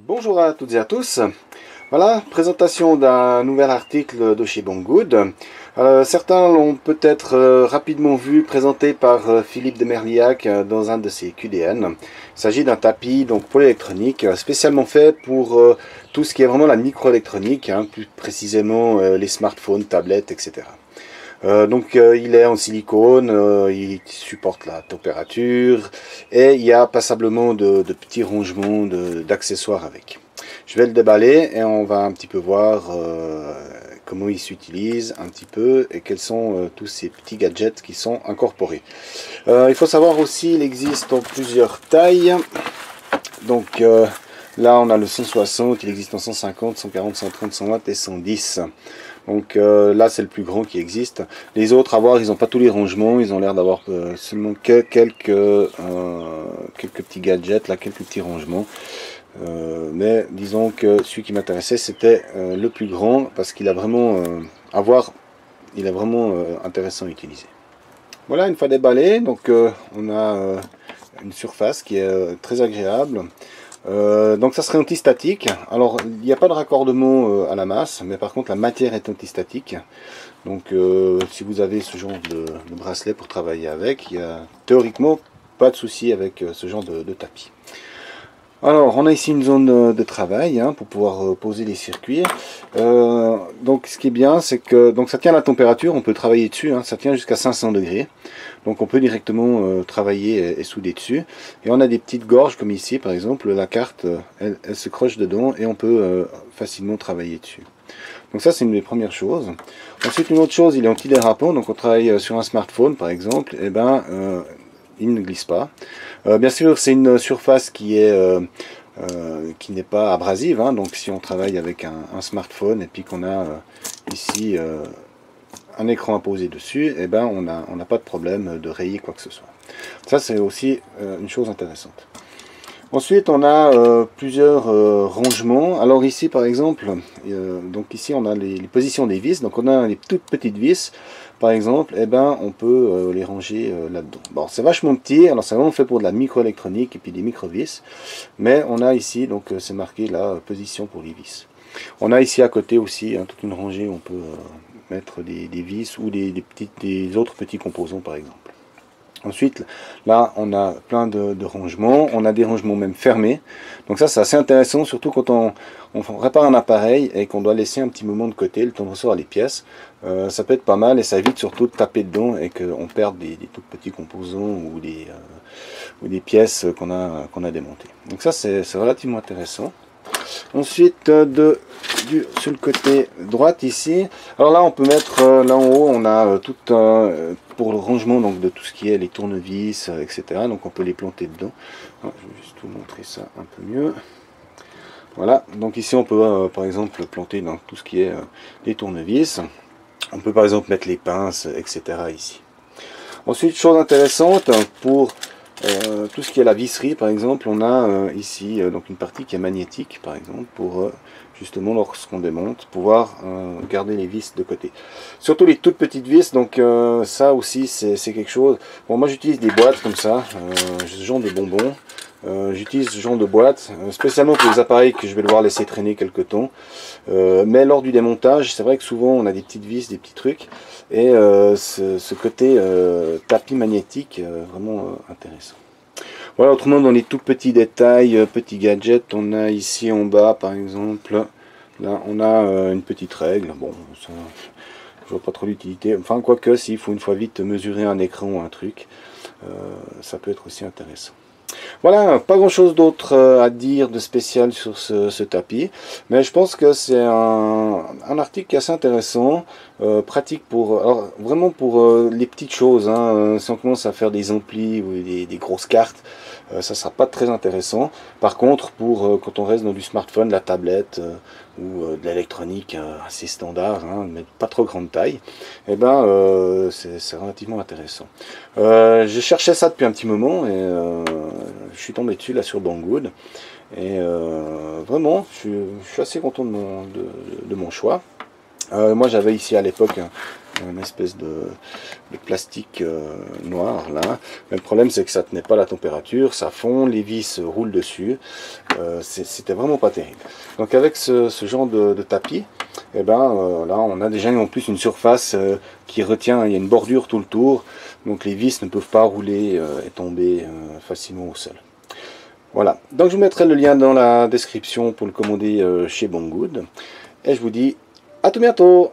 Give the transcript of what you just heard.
Bonjour à toutes et à tous. Voilà, présentation d'un nouvel article de chez Banggood. Certains l'ont peut-être rapidement vu présenté par Philippe de Merliac dans un de ses QDN. Il s'agit d'un tapis donc pour l'électronique, spécialement fait pour tout ce qui est vraiment la microélectronique, plus précisément les smartphones, tablettes, etc. Il est en silicone, il supporte la température et il y a passablement de petits rangements d'accessoires avec. Je vais le déballer et on va un petit peu voir comment il s'utilise un petit peu et quels sont tous ces petits gadgets qui sont incorporés. Il faut savoir aussi il existe en plusieurs tailles. Là on a le 160, il existe en 150, 140, 130, 120 et 110. Là c'est le plus grand qui existe. Les autres à voir, ils n'ont pas tous les rangements, ils ont l'air d'avoir seulement quelques petits gadgets, là, quelques petits rangements. Mais disons que celui qui m'intéressait c'était le plus grand parce qu'il a vraiment intéressant à utiliser. Voilà, une fois déballé, on a une surface qui est très agréable. Donc ça serait antistatique. Alors il n'y a pas de raccordement à la masse, mais par contre la matière est antistatique. Si vous avez ce genre de bracelet pour travailler avec, il n'y a théoriquement pas de souci avec ce genre de tapis. Alors on a ici une zone de travail pour pouvoir poser les circuits. Ce qui est bien c'est que ça tient à la température, on peut travailler dessus, ça tient jusqu'à 500 degrés. Donc on peut directement travailler et souder dessus. Et on a des petites gorges comme ici par exemple, la carte elle se croche dedans et on peut facilement travailler dessus. Donc ça c'est une des premières choses. Ensuite une autre chose, il est antidérapant, donc on travaille sur un smartphone par exemple, il ne glisse pas. Bien sûr c'est une surface qui n'est pas abrasive, donc si on travaille avec un smartphone et puis qu'on a ici un écran à poser dessus, on n'a pas de problème de rayer quoi que ce soit. Ça c'est aussi une chose intéressante. Ensuite on a plusieurs rangements. Alors ici par exemple, ici on a les positions des vis, donc on a les toutes petites vis par exemple, on peut les ranger là-dedans. Bon, c'est vachement petit, alors c'est vraiment fait pour de la microélectronique et puis des micro-vis, mais on a ici, c'est marqué la position pour les vis. On a ici à côté aussi toute une rangée où on peut mettre des vis ou des autres petits composants par exemple. Ensuite, là, on a plein de rangements. On a des rangements même fermés. Donc ça, c'est assez intéressant, surtout quand on répare un appareil et qu'on doit laisser un petit moment de côté, le temps de recevoir les pièces. Ça peut être pas mal et ça évite surtout de taper dedans et qu'on perde des tout petits composants ou des pièces qu'on a démontées. Donc ça, c'est relativement intéressant. Ensuite, sur le côté droite ici, alors là on peut mettre, là en haut on a tout pour le rangement de tout ce qui est les tournevis, etc. Donc on peut les planter dedans. Je vais juste vous montrer ça un peu mieux. Voilà, donc ici on peut par exemple planter dans tout ce qui est les tournevis. On peut par exemple mettre les pinces, etc. ici. Ensuite, chose intéressante pour tout ce qui est la visserie par exemple, on a ici une partie qui est magnétique par exemple pour justement lorsqu'on démonte pouvoir garder les vis de côté, surtout les toutes petites vis. Donc ça aussi c'est quelque chose. Bon, moi j'utilise des boîtes comme ça, ce genre de bonbons. J'utilise ce genre de boîte spécialement pour les appareils que je vais devoir laisser traîner quelque temps, mais lors du démontage c'est vrai que souvent on a des petites vis, des petits trucs, et ce côté tapis magnétique vraiment intéressant. Voilà, autrement dans les tout petits détails, petits gadgets, on a ici en bas par exemple, là on a une petite règle. Bon, ça, je vois pas trop l'utilité, enfin quoique s'il faut une fois vite mesurer un écran ou un truc, ça peut être aussi intéressant. Voilà, pas grand chose d'autre à dire de spécial sur ce tapis, mais je pense que c'est un article qui est assez intéressant, pratique vraiment pour les petites choses, si on commence à faire des amplis ou des grosses cartes, ça sera pas très intéressant. Par contre, pour quand on reste dans du smartphone, la tablette ou de l'électronique assez standard, mais pas trop grande taille, c'est relativement intéressant. Je cherchais ça depuis un petit moment et je suis tombé dessus là sur Banggood et vraiment je suis assez content de mon choix. Moi j'avais ici à l'époque une espèce de plastique noir là. Mais le problème c'est que ça tenait pas la température, ça fond, les vis roulent dessus. C'était vraiment pas terrible. Donc avec ce genre de tapis, et ben là on a déjà en plus une surface qui retient, il y a une bordure tout le tour, donc les vis ne peuvent pas rouler et tomber facilement au sol. Voilà, donc je vous mettrai le lien dans la description pour le commander chez Banggood. Et je vous dis à tout bientôt.